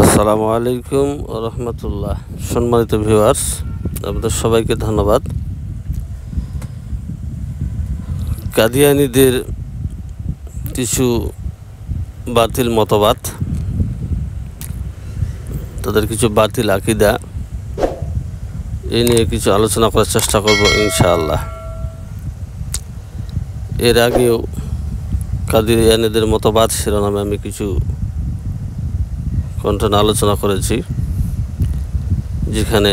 আসসালামু আলাইকুম রহমতুল্লাহ। সম্মানিত ভিউয়ার্স, আপনাদের সবাইকে ধন্যবাদ। কাদিয়ানীদের কিছু বাতিল মতবাদ, তাদের কিছু বাতিল আকীদা, এই নিয়ে কিছু আলোচনা করার চেষ্টা করব ইনশাআল্লাহ। এর আগেও কাদিয়ানীদের মতবাদ শিরোনামে আমি কিছু কন্টেন্ট আলোচনা করেছি, যেখানে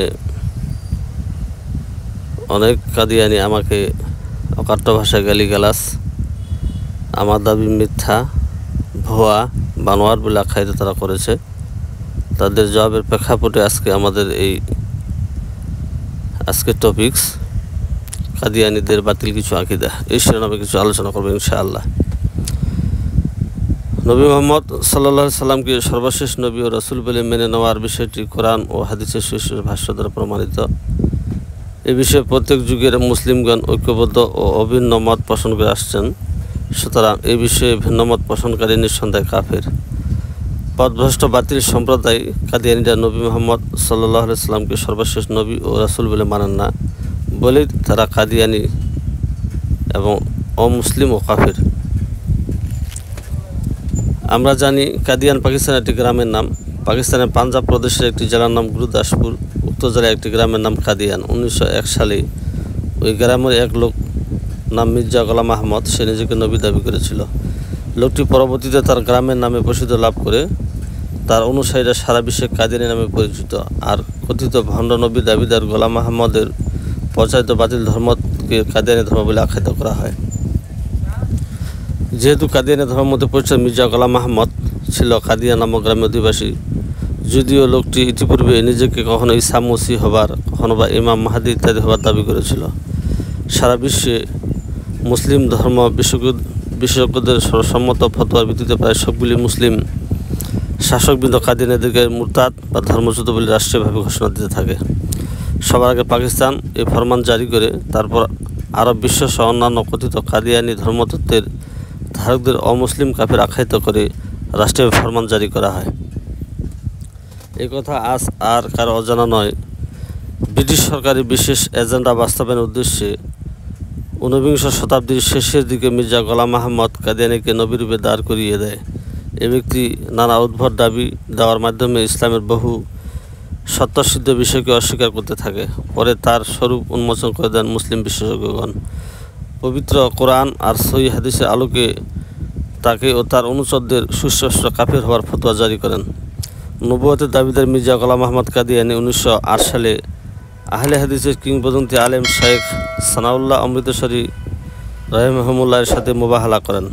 অনেক কাদিয়ানী আমাকে অকাট্য ভাষায় গালিগালাজ, আমার দাবি মিথ্যা, ভুয়া, বানোয়ার বলে আখ্যায়িত তারা করেছে। তাদের জবাবের প্রেক্ষাপটে আজকের টপিকস কাদিয়ানীদের বাতিল কিছু আকীদা, এই শিরোনামে কিছু আলোচনা করবো ইনশাআল্লাহ। নবী মুহাম্মদ সাল্লাল্লাহু আলাইহি সাল্লামকে সর্বশেষ নবী ও রাসূল বলে মেনে নেওয়ার বিষয়টি কোরআন ও হাদিসের সুস্পষ্ট ভাষ্য দ্বারা প্রমাণিত। এ বিষয়ে প্রত্যেক যুগের মুসলিমগণ ঐক্যবদ্ধ ও অভিন্ন মত পোষণ করে আসছেন। সুতরাং এই বিষয়ে ভিন্ন মত পোষণকারী নিঃসন্দেহে কাফের। পথভ্রষ্ট বাতিল সম্প্রদায় কাদিয়ানীরা নবী মুহাম্মদ সাল্লাল্লাহু আলাইহি সাল্লামকে সর্বশেষ নবী ও রাসূল বলে মানেন না বলেই তারা কাদিয়ানী এবং অমুসলিম ও কাফের। আমরা জানি কাদিয়ান পাকিস্তানের একটি গ্রামের নাম। পাকিস্তানের পাঞ্জাব প্রদেশের একটি জেলার নাম গুরুদাসপুর। উক্ত জেলায় একটি গ্রামের নাম কাদিয়ান। 1901 সালে ওই গ্রামের এক লোক নাম মির্জা গোলাম আহমদ, সে নিজেকে নবী দাবি করেছিল। লোকটি পরবর্তীতে তার গ্রামের নামে প্রসিদ্ধি লাভ করে তার অনুসারীরা সারা বিশ্বে কাদিয়ানী নামে পরিচিত। আর কথিত ভণ্ড নবী দাবিদার গোলাম আহমদের প্রচারিত বাতিল ধর্মকে কাদিয়ানী ধর্ম বলে আখ্যায়িত করা হয়। যেহেতু কাদিয়ানী ধর্মের মধ্যে পরিচিত মির্জা গোলাম আহমদ ছিল কাদিয়া নামক গ্রামের অধিবাসী, যদিও লোকটি ইতিপূর্বে নিজেকে কখনো ঈসা মসীহ হবার, কখনো বা ইমাম মাহদী ইত্যাদি হবার দাবি করেছিল। সারা বিশ্বে মুসলিম ধর্ম বিশেষজ্ঞদের সর্বসম্মত ফতোয়ার ভিত্তিতে প্রায় সবগুলি মুসলিম শাসকবৃন্দ কাদিয়ানীদেরকে মুরতাদ বা ধর্মচ্যুত বলে রাষ্ট্রীয়ভাবে ঘোষণা দিতে থাকে। সবার আগে পাকিস্তান এই ফরমান জারি করে, তারপর আরব বিশ্বসহ অন্যান্য কথিত কাদিয়ানী ধর্মতত্ত্বের ধারকদের অমুসলিম কাফের আখ্যায়িত করে রাষ্ট্রীয় ফরমান জারি করা হয়। এই কথা আজ আর কারো অজানা নয়। ব্রিটিশ সরকারের বিশেষ এজেন্ডা বাস্তবায়নের উদ্দেশ্যে 19বিংশ শতাব্দীর শেষের দিকে মির্জা গোলাম আহমদ কাদিয়ানীকে নবীরূপে দাঁড় করিয়ে দেয়। এ ব্যক্তি নানা উদ্ভট দাবি দেওয়ার মাধ্যমে ইসলামের বহু সত্যসিদ্ধ বিষয়কে অস্বীকার করতে থাকে। পরে তার স্বরূপ উন্মোচন করে দেন মুসলিম বিশেষজ্ঞগণ। পবিত্র কোরআন আর সহিহ হাদিসের আলোকে তাকে ও তার অনুচরদের সুস্পষ্ট কাফের হওয়ার ফতোয়া জারি করেন। নবুয়তের দাবিদার মির্জা গোলাম আহমদ কাদিয়ানী 1908 সালে আহলে হাদিসের কিংবদন্তি আলেম শেখ সানাউল্লাহ অমৃতসরী রাহিমাহুল্লাহর সাথে মুবাহালা করেন।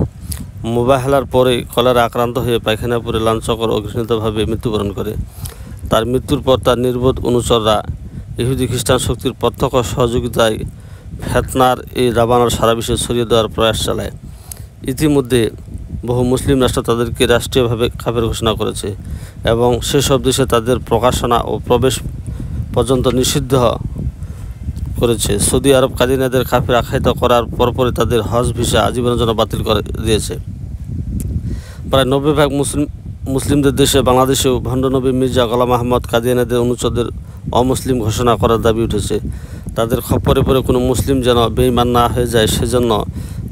মুবাহালার পরে কলেরা আক্রান্ত হয়ে পায়খানা পরে লাঞ্ছকর ও ঘৃণিতভাবে মৃত্যুবরণ করে। তার মৃত্যুর পর তার নির্বোধ অনুচররা ইহুদি খ্রিস্টান শক্তির প্রত্যক্ষ সহযোগিতায় ফেতনার এই দাবানল সারা বিশ্বে ছড়িয়ে দেওয়ার প্রয়াস চালায়। ইতিমধ্যে বহু মুসলিম রাষ্ট্র তাদেরকে রাষ্ট্রীয়ভাবে কাফের ঘোষণা করেছে এবং সেসব দেশে তাদের প্রকাশনা ও প্রবেশ পর্যন্ত নিষিদ্ধ করেছে। সৌদি আরব কাদিয়ানীদের কাফের আখ্যায়িত করার পরপরই তাদের হজ ভিসা আজীবনের জন্য বাতিল করে দিয়েছে। প্রায় 90% মুসলিমদের দেশে বাংলাদেশেও ভণ্ড নবী মির্জা গোলাম আহমদ কাদিয়ানীদের অনুচরদের অমুসলিম ঘোষণা করার দাবি উঠেছে। তাদের খপ্পরে পরে কোনো মুসলিম যেন বেঈমান না হয়ে যায়, সেজন্য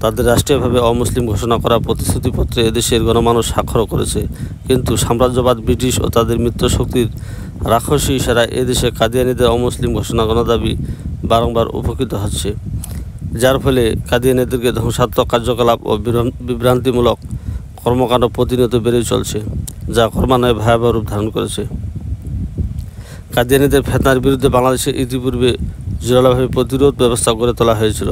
তাদের রাষ্ট্রীয়ভাবে অমুসলিম ঘোষণা করার প্রতিশ্রুতিপত্রে এদেশের গণমানুষ স্বাক্ষর করেছে। কিন্তু সাম্রাজ্যবাদ, ব্রিটিশ ও তাদের মিত্র শক্তির রাক্ষসী ইশারায় এদেশে কাদিয়ানীদের অমুসলিম ঘোষণা দাবি বারংবার উপকৃত হচ্ছে, যার ফলে কাদিয়ানীদেরকে ধ্বংসাত্মক কার্যকলাপ ও বিভ্রান্তিমূলক কর্মকাণ্ড প্রতিনিয়ত বেড়েই চলছে, যা ক্রমান্বয়ে ভয়াবহ রূপ ধারণ করেছে। কাদিয়ানীদের ফেতনার বিরুদ্ধে বাংলাদেশে ইতিপূর্বে জোরালোভাবে প্রতিরোধ ব্যবস্থা গড়ে তোলা হয়েছিল।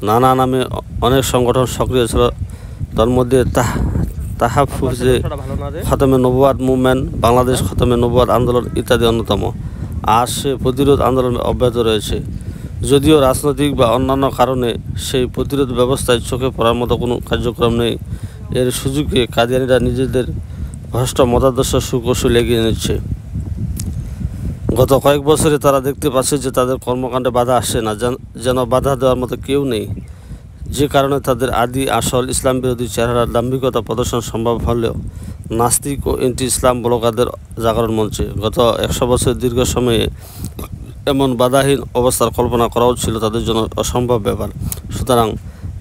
নানা নামে অনেক সংগঠন সক্রিয় ছিল। তার মধ্যে তাহফুজে খতমে নবুয়াত মুভমেন্ট, বাংলাদেশ খতমে নবুয়াত আন্দোলন ইত্যাদি অন্যতম। আর সে প্রতিরোধ আন্দোলন অব্যাহত রয়েছে, যদিও রাজনৈতিক বা অন্যান্য কারণে সেই প্রতিরোধ ব্যবস্থায় চোখে পড়ার মতো কোনো কার্যক্রম নেই। এর সুযোগে কাদিয়ানীরা নিজেদের ভ্রষ্ট মতাদর্শ সুকৌশল এগিয়ে নিচ্ছে। গত কয়েক বছরে তারা দেখতে পাচ্ছে যে তাদের কর্মকাণ্ডে বাধা আসছে না, যেন বাধা দেওয়ার মতো কেউ নেই। যে কারণে তাদের আদি আসল ইসলাম বিরোধী চেহারার দাম্ভিকতা প্রদর্শন সম্ভব হলেও নাস্তিক ও এন্টি ইসলাম ব্লগারদের জাগরণ মঞ্চে গত 100 বছর দীর্ঘ সময়ে এমন বাধাহীন অবস্থার কল্পনা করাও ছিল তাদের জন্য অসম্ভব ব্যাপার। সুতরাং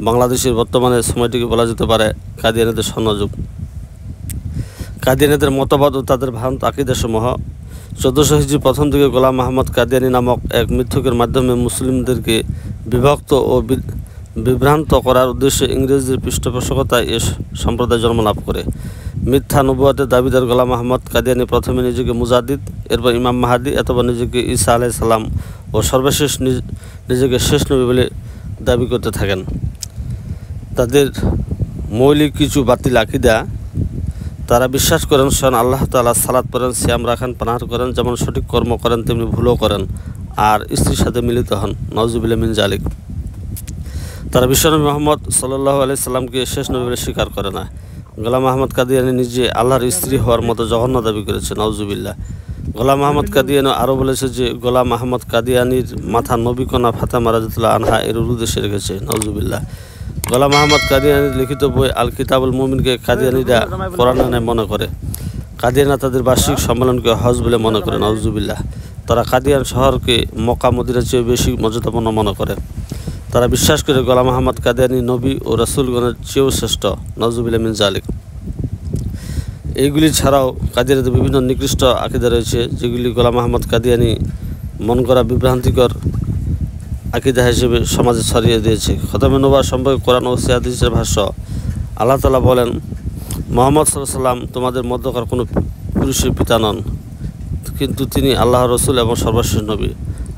বাংলাদেশের বর্তমানে সময়টিকে বলা যেতে পারে কাদিয়ানীদের স্বর্ণযুগ। কাদিয়ানীদের মতবাদ ও তাদের ভ্রান্ত আকীদাসমূহ 1400 হিজরি প্রথম দিকে গোলাম আহমদ কাদিয়ানী নামক এক মিথ্যুকের মাধ্যমে মুসলিমদেরকে বিভক্ত ও বিভ্রান্ত করার উদ্দেশ্যে ইংরেজদের পৃষ্ঠপোষকতায় এ সম্প্রদায় জন্ম লাভ করে। মিথ্যা নবুয়তের দাবিদার গোলাম আহমদ কাদিয়ানী প্রথমে নিজেকে মুজাদ্দিদ, এরপর ইমাম মাহাদি, অথবা নিজেকে ঈসা আলাইহিস সালাম ও সর্বশেষ নিজেকে শেষ নবী বলে দাবি করতে থাকেন। তাদের মৌলিক কিছু বাতিল আকীদা: তারা বিশ্বাস করেন স্বয়ং আল্লাহ তাআলা সালাত পড়েন, সিয়াম রাখেন, পানাহার করেন, যেমন সঠিক কর্ম করেন তেমনি ভুলও করেন, আর স্ত্রীর সাথে মিলিত হন। নাউজুবিল্লাহ মিন জালিক। তারা বিশ্বনবী মুহাম্মদ সাল্লাল্লাহু আলাইহি সাল্লামকে শেষ নবী বলে স্বীকার করে না। গোলাম আহমদ কাদিয়ানী নিজে আল্লাহর স্ত্রী হওয়ার মতো জঘন্য দাবি করেছে। নাউজুবিল্লাহ। গোলাম আহমদ কাদিয়ানী আরও বলেছে যে গোলাম আহমদ কাদিয়ানীর মাথা নবী কন্যা ফাতেমা রাদিয়াল্লাহু আনহা এর উদ্দেশ্যে রেখেছে। নাউজুবিল্লাহ। গোলাম আহমদ কাদিয়ানীর লিখিত বই আল কিতাবুল মুমিনকে কাদিয়ানীরা কোরআনের ন্যায় মনে করে। কাদিয়ানীরা তাদের বার্ষিক সম্মেলনকে হজ বলে মনে করে। নাউজুবিল্লাহ। তারা কাদিয়ান শহরকে মক্কা মদিনার চেয়ে বেশি মর্যাদাপূর্ণ মনে করে। তারা বিশ্বাস করে গোলাম আহমদ কাদিয়ানী নবী ও রাসূলগণের চেয়েও শ্রেষ্ঠ। নাউজুবিল্লাহ মিন জালিক। এইগুলি ছাড়াও কাদিয়ানীদের বিভিন্ন নিকৃষ্ট আকীদা রয়েছে, যেগুলি গোলাম আহমদ কাদিয়ানী মন করা বিভ্রান্তিকর আকীদা হিসেবে সমাজে ছড়িয়ে দিয়েছে। খতমে নবুওয়াত সম্পর্কে কোরআন ও সহিহ হাদিসের ভাষ্য: আল্লাহ তাআলা বলেন, মুহাম্মদ সাল্লাল্লাহু আলাইহি সাল্লাম তোমাদের মধ্যকার কোনো পুরুষের পিতা নন, কিন্তু তিনি আল্লাহর রাসূল এবং সর্বশেষ নবী,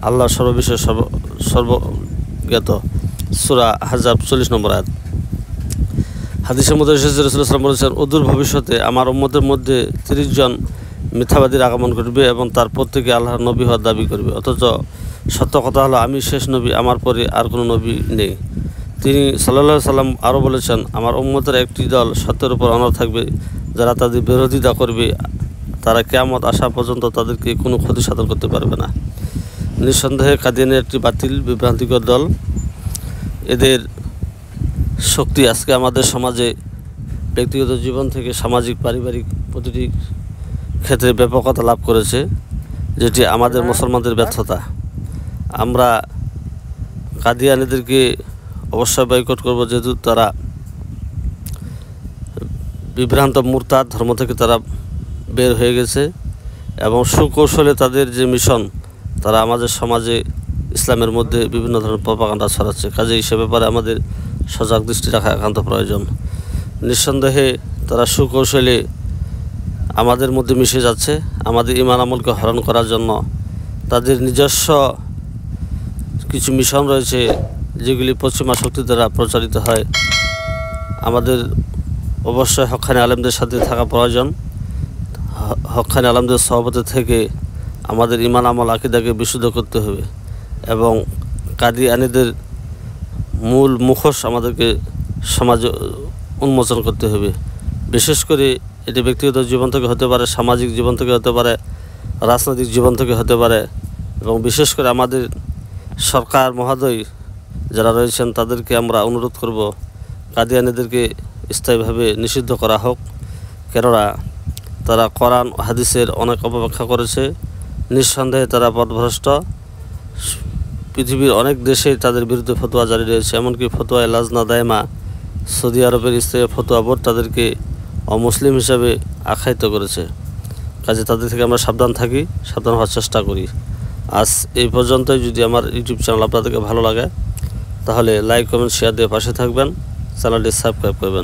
আল্লাহ সর্ববিষয়ে সর্বজ্ঞাত। সূরা আহজাব 40 নম্বর আয়াত। হাদিসের মধ্যে এসেছে, রাসূলুল্লাহ সাল্লাল্লাহু আলাইহি ওয়াসাল্লাম বলেছেন, অদূর ভবিষ্যতে আমার উম্মতের মধ্যে 30 জন মিথ্যাবাদীর আগমন ঘটবে এবং তার প্রত্যেকে আল্লাহর নবী হওয়ার দাবি করবে, অথচ সত্য কথা হলো আমি শেষ নবী, আমার পরে আর কোনো নবী নেই। তিনি সাল্লাল্লাহু আলাইহি সাল্লাম আরও বলেছেন, আমার উম্মতের একটি দল সত্যের উপর অনড় থাকবে, যারা তাদের বিরোধিতা করবে তারা কিয়ামত আসা পর্যন্ত তাদেরকে কোনো ক্ষতি সাধন করতে পারবে না। নিঃসন্দেহে কাদিয়ানী একটি বাতিল বিভ্রান্তিকর দল। এদের শক্তি আজকে আমাদের সমাজে ব্যক্তিগত জীবন থেকে সামাজিক, পারিবারিক প্রতিটি ক্ষেত্রে ব্যাপকতা লাভ করেছে, যেটি আমাদের মুসলমানদের ব্যর্থতা। আমরা কাদিয়ানীদেরকে অবশ্যই বয়কট করব, যেহেতু তারা বিভ্রান্ত মুরতাদ ধর্ম থেকে তারা বের হয়ে গেছে এবং সুকৌশলে তাদের যে মিশন, তারা আমাদের সমাজে ইসলামের মধ্যে বিভিন্ন ধরনের প্রপাগান্ডা ছড়াচ্ছে। কাজেই সে ব্যাপারে আমাদের সজাগ দৃষ্টি রাখা একান্ত প্রয়োজন। নিঃসন্দেহে তারা সুকৌশলে আমাদের মধ্যে মিশে যাচ্ছে, আমাদের ঈমান আমলকে হরণ করার জন্য। তাদের নিজস্ব কিছু মিশন রয়েছে, যেগুলি পশ্চিমা শক্তি দ্বারা প্রচারিত হয়। আমাদের অবশ্যই হক্কানি আলেমদের সাথে থাকা প্রয়োজন। হক্কানি আলেমদের সহবতে থেকে আমাদের ঈমান আমল আকীদাকে বিশুদ্ধ করতে হবে এবং কাদিয়ানীদের মূল মুখোশ আমাদেরকে সমাজে উন্মোচন করতে হবে। বিশেষ করে এটি ব্যক্তিগত জীবন থেকে হতে পারে, সামাজিক জীবন থেকে হতে পারে, রাজনৈতিক জীবন থেকে হতে পারে, এবং বিশেষ করে আমাদের সরকার মহোদয় যারা রয়েছেন তাদেরকে আমরা অনুরোধ করব কাদিয়ানীদেরকে স্থায়ীভাবে নিষিদ্ধ করা হোক, কেননা তারা কোরআন হাদিসের অনেক অপব্যাখ্যা করেছে। নিঃসন্দেহে তারা পথভ্রষ্ট। পৃথিবীর অনেক দেশেই তাদের বিরুদ্ধে ফতোয়া জারি রয়েছে, এমনকি ফতোয়া লাজনা দায়মা, সৌদি আরবের স্থায়ী ফতোয়া বোর্ড তাদেরকে অমুসলিম হিসাবে আখ্যায়িত করেছে। কাজে তাদের থেকে আমরা সাবধান থাকি, সাবধান হওয়ার চেষ্টা করি। আজ এই পর্যন্তই। যদি আমার ইউটিউব চ্যানেল আপনাদেরকে ভালো লাগে তাহলে লাইক, কমেন্ট, শেয়ার দিয়ে পাশে থাকবেন, চ্যানেলটি সাবস্ক্রাইব করবেন।